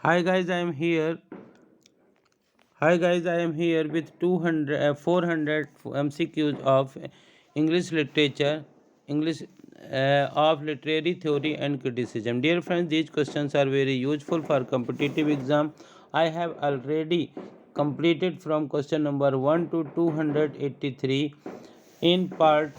Hi guys, I am here. Hi guys, I am here with 400 MCQs of English literature, English of literary theory and criticism. Dear friends, these questions are very useful for competitive exam. I have already completed from question number 1 to 283 in part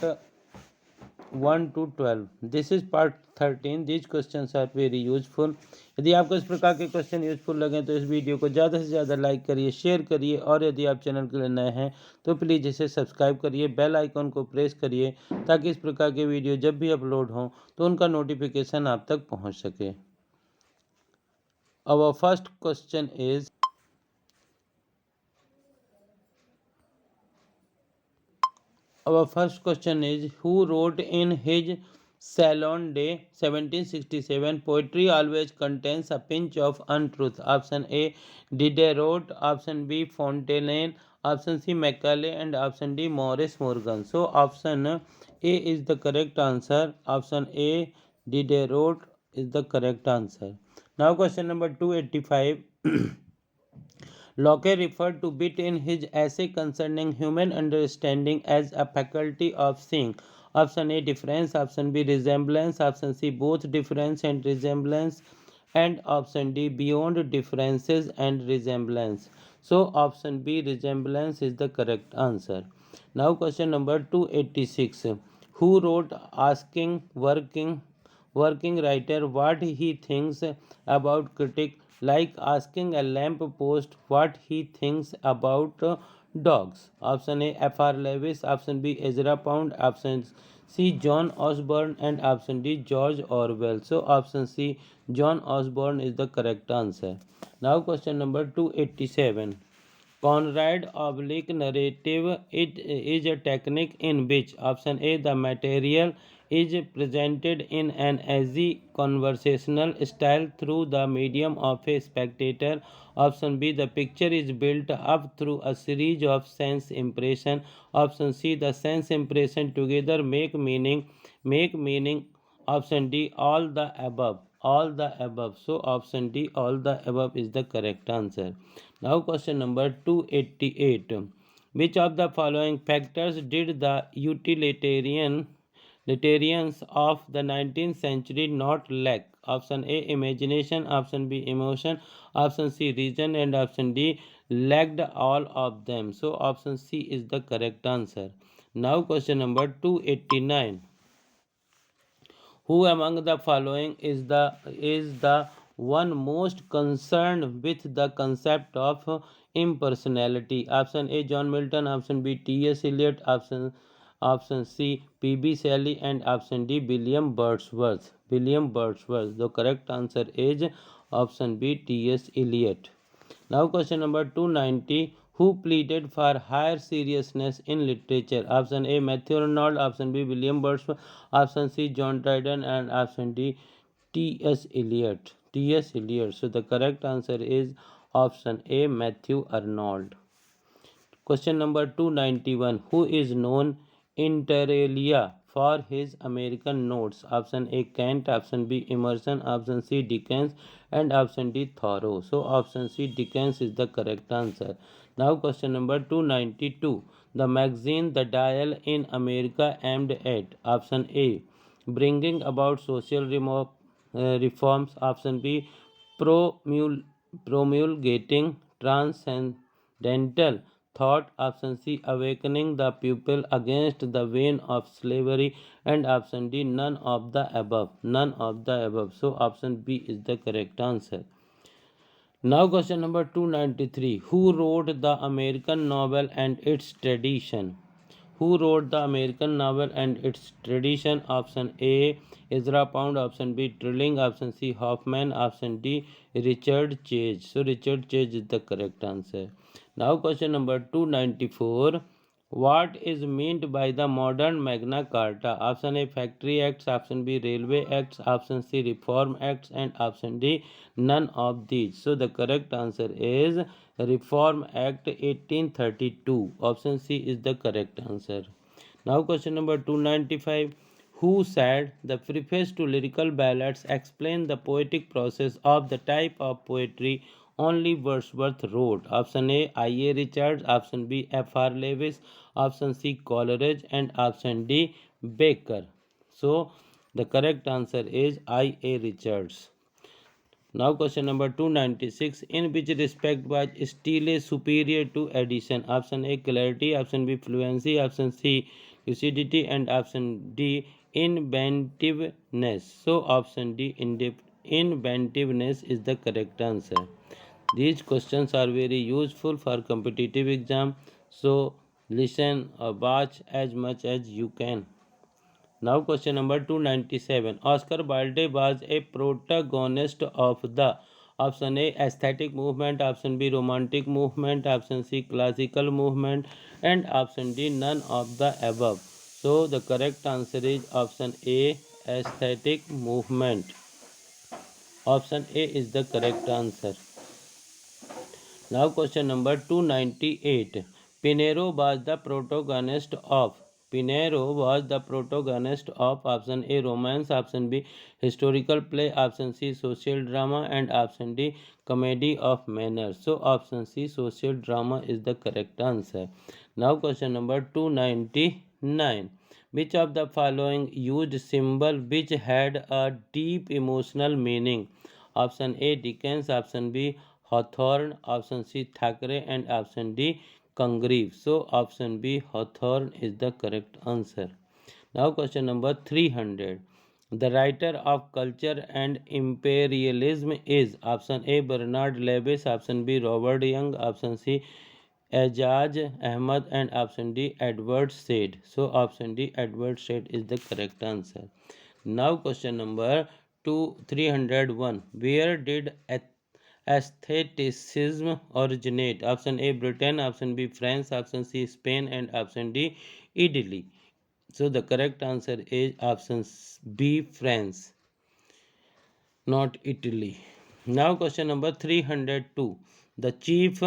1 to 12. This is part 13. This question are very useful. यदि आपको इस प्रकार के question useful लगे तो इस video को ज़्यादा से ज़्यादा लाइक करिए, शेयर करिए और यदि आप चैनल के लिए नए हैं तो प्लीज़ इसे सब्सक्राइब करिए, बेल आइकॉन को प्रेस करिए ताकि इस प्रकार के वीडियो जब भी अपलोड हों तो उनका नोटिफिकेशन आप तक पहुंच सके. Our first question is Our first question is who wrote in his Salon Day 1767 poetry always contains a pinch of untruth. Option A Diderot, option B Fontaine, option C Macaulay and option D Morris Morgan. So option A is the correct answer. Option A Diderot is the correct answer. Now question number 285. Locke referred to wit in his essay concerning human understanding as a faculty of seeing. Option A difference, option B resemblance, option C both difference and resemblance, and option D beyond differences and resemblance. So option B resemblance is the correct answer. Now question number 286. Who wrote asking working writer what he thinks about critic, like asking a lamp post what he thinks about dogs. Option A F.R. Lewis, option B Ezra Pound, option C John Osborne and option D George Orwell. So option C John Osborne is the correct answer. Now question number 287. Conrad oblique narrative, it is a technique in which option A the material is presented in an easy conversational style through the medium of a spectator. Option B the picture is built up through a series of sense impression. Option C the sense impression together make meaning. Option D all the above. All the above. So option D all the above is the correct answer. Now question number 288. Which of the following factors did the utilitarians of the 19th century not lack? Option A imagination, option B emotion, option C reason and option D lacked all of them. So option C is the correct answer. Now question number 289. Who among the following is the one most concerned with the concept of impersonality? Option A John Milton, option B T.S. Eliot, option C P.B. Shelley and option D William Wordsworth. William Wordsworth. The correct answer is option B T.S. Eliot. Now question number 290. Who pleaded for higher seriousness in literature? Option A Matthew Arnold, option B William Wordsworth, option C John Dryden and option D T.S. Eliot. T.S. Eliot. So the correct answer is option A Matthew Arnold. Question number 291. Who is known inter alia for his American notes? Option A Kent, option B Emerson, option C Dickens and option D Thoreau. So option C Dickens is the correct answer. Now question number 292. The magazine The Dial in America aimed at option A bringing about social reforms, option B promulgating transcendental thought, option C awakening the people against the vein of slavery and option D none of the above. None of the above. So option B is the correct answer. Now question number 293. Who wrote the American novel and its tradition? Who wrote the American novel and its tradition? Option A Ezra Pound, option B Trilling, option C Hoffman, option D Richard Chase. So Richard Chase is the correct answer. Now question number 294. What is meant by the modern Magna Carta? Option A Factory Acts, option B Railway Acts, option C Reform Acts and option D none of these. So the correct answer is Reform Act 1832. Option C is the correct answer. Now question number 295. who said the preface to lyrical ballads explain the poetic process of the type of poetry only Wordsworth wrote. Option A. I.A. Richards. Option B. F.R. Lewis. Option C. Coleridge. And option D. Baker. So the correct answer is I.A. Richards. Now question number 296. In which respect was Steele superior to Edison? Option A. Clarity. Option B. Fluency. Option C. Lucidity. And option D. Inventiveness. So option D. Inventiveness is the correct answer. These questions are very useful for competitive exam. So listen or watch as much as you can. Now question number 297. Oscar Wilde was a protagonist of the option A aesthetic movement, option B romantic movement, option C classical movement, and option D none of the above. So the correct answer is option A aesthetic movement. Option A is the correct answer. Now question number 298. Pinero was the protagonist of option A romance, option B historical play, option C social drama, and option D comedy of manners. So option C social drama is the correct answer. Now question number 299. Which of the following used symbol which had a deep emotional meaning? Option A Dickens, option B Hawthorne, option C Thackeray, and option D Congreve. So option B Hawthorne is the correct answer. Now question number 300. The writer of Culture and Imperialism is option A Bernard Lewis, option B Robert Young, option C Ejaz Ahmed, and option D Edward Said. So option D Edward Said is the correct answer. Now question number 301. Where did aestheticism originate? Option A Britain, option B France, option C Spain, and option D Italy. So the correct answer is option B France, not Italy. Now question number 302. The chief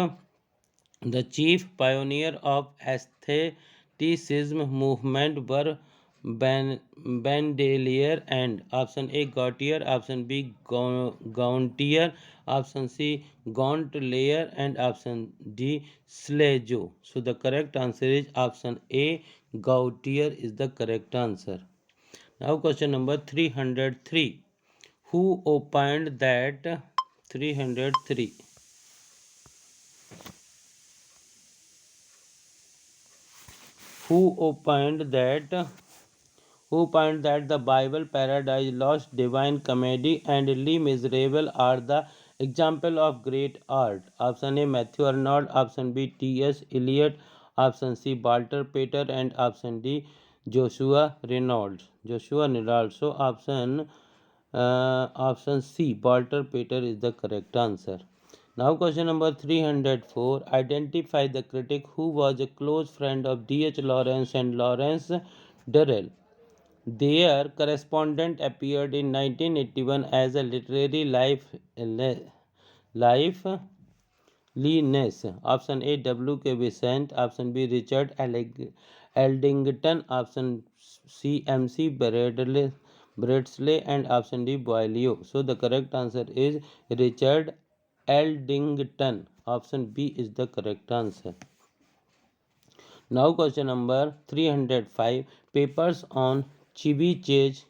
the chief pioneer of aestheticism movement were Bandelier and option A Gautier, option B Gauntier, option C Gauntleyer, and option D Slejo. So the correct answer is option A Gautier is the correct answer. Now question number 303. Who opined that 303 who opined that the Bible, Paradise Lost, Divine Comedy, and Les Miserables are the example of great art? Option A Matthew Arnold, option B T.S. Eliot, option C Walter Pater, and option D Joshua Reynolds. So option C Walter Pater is the correct answer. Now question number 304. Identify the critic who was a close friend of D.H. Lawrence and Lawrence Durrell. Their correspondent appeared in 1981 as a literary lifeliness. Option A W. K. Besant, option B Richard Eldington, option C M. C. Bradley, and option D Boileau. So the correct answer is Richard Eldington. Option B is the correct answer. Now question number 305. Papers on Chevy Chase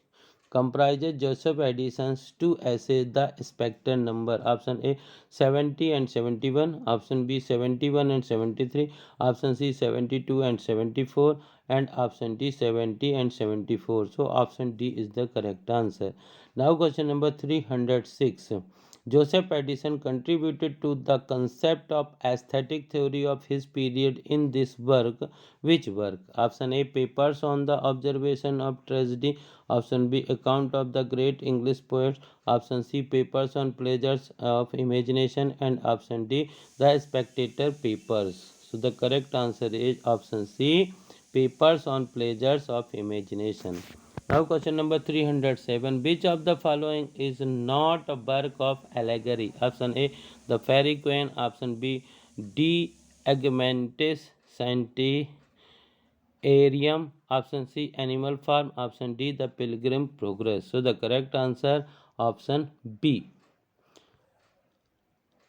comprises Joseph Edison's two essays, The Spectre Number. Option A 70 and 71, option B 71 and 73, option C 72 and 74, and option D 70 and 74. So option D is the correct answer. Now question number 306. Joseph Edison contributed to the concept of aesthetic theory of his period in this work. Which work? Option A Papers on the Observation of Tragedy, option B Account of the Great English Poets, option C Papers on Pleasures of Imagination, and option D The Spectator Papers. So the correct answer is option C Papers on Pleasures of Imagination. Now question number 307. Which of the following is not a work of allegory? Option A The Fairy Queen, option B De Agmentis Arium. Option C, Animal Farm. Option D, The Pilgrim Progress. So the correct answer, option B.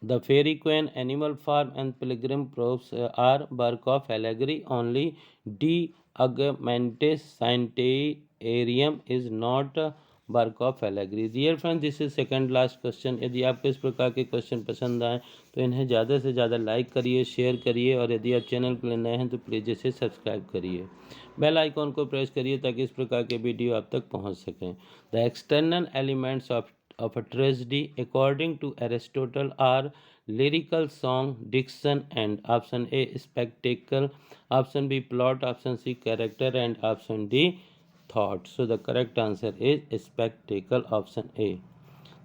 The Fairy Queen, Animal Farm, and Pilgrim Progress are work of allegory. Only De Augmentis Scientiarum is not a work of allegory. Dear friends, this is second last question. यदि आपको इस प्रकार के question पसंद आए तो इन्हें ज़्यादा से ज़्यादा लाइक करिए, शेयर करिए, और यदि आप चैनल पर नए हैं तो प्लीज़ इसे सब्सक्राइब करिए, बेल आइकॉन को प्रेस करिए ताकि इस प्रकार के वीडियो आप तक पहुंच सकें. The external elements of a tragedy, according to Aristotle, are lyrical song, diction, and option A, spectacle, option B, plot, option C, character, and option D, thought. So the correct answer is spectacle, option A.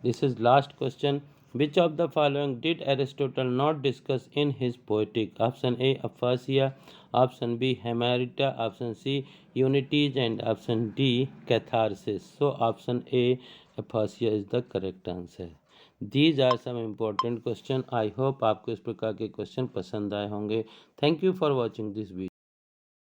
This is last question. Which of the following did Aristotle not discuss in his Poetic? Option A, aphasia, option B, hemerita, option C, unities, and option D, catharsis. So option A, aphasia is the correct answer. These are some important questions. I hope आपको इस प्रकार के question पसंद आए होंगे. Thank you for watching this video.